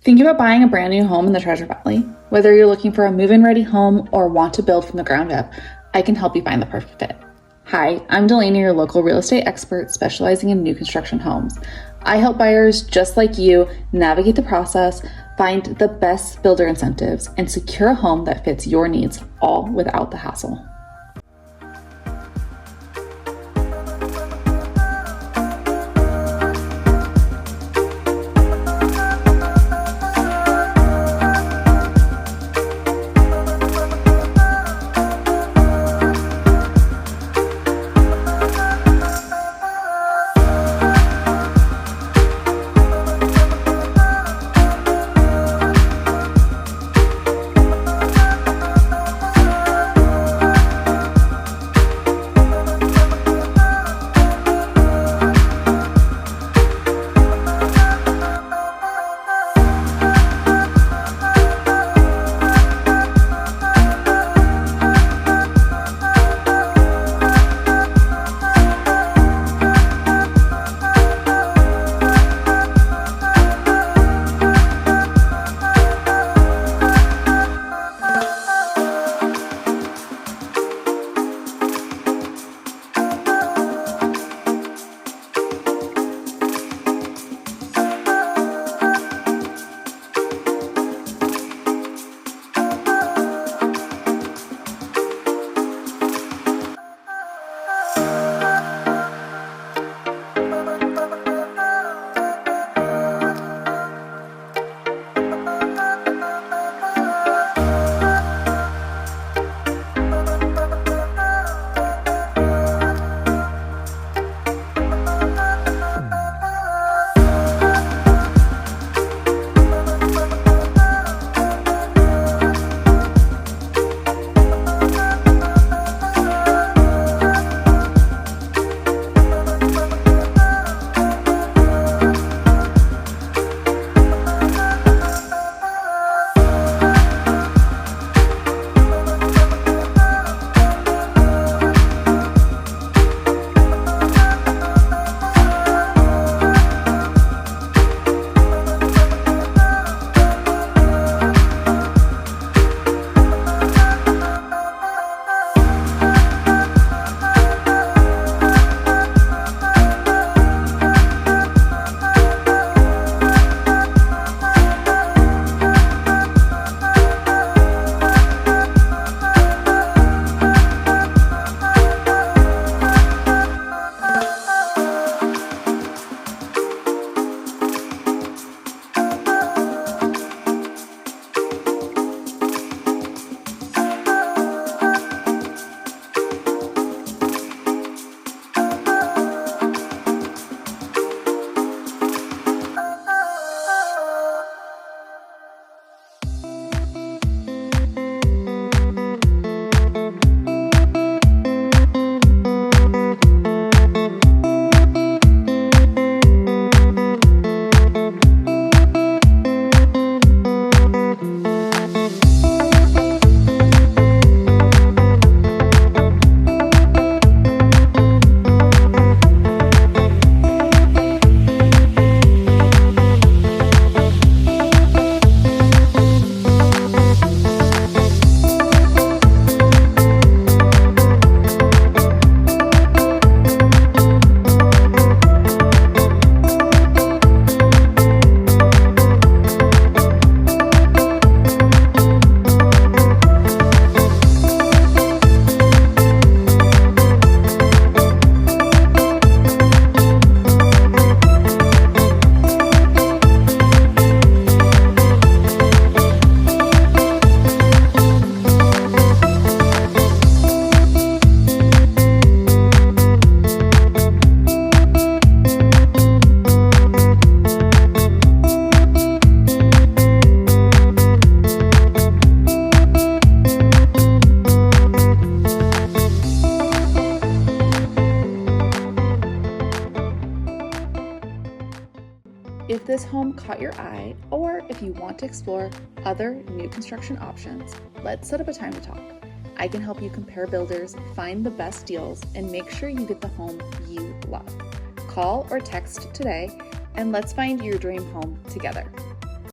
Think about buying a brand new home in the Treasure Valley. Whether you're looking for a move-in ready home or want to build from the ground up, I can help you find the perfect fit. Hi, I'm Delaney, your local real estate expert specializing in new construction homes. I help buyers just like you navigate the process, find the best builder incentives, and secure a home that fits your needs, all without the hassle. If this home caught your eye, or if you want to explore other new construction options, let's set up a time to talk. I can help you compare builders, find the best deals, and make sure you get the home you love. Call or text today, and let's find your dream home together.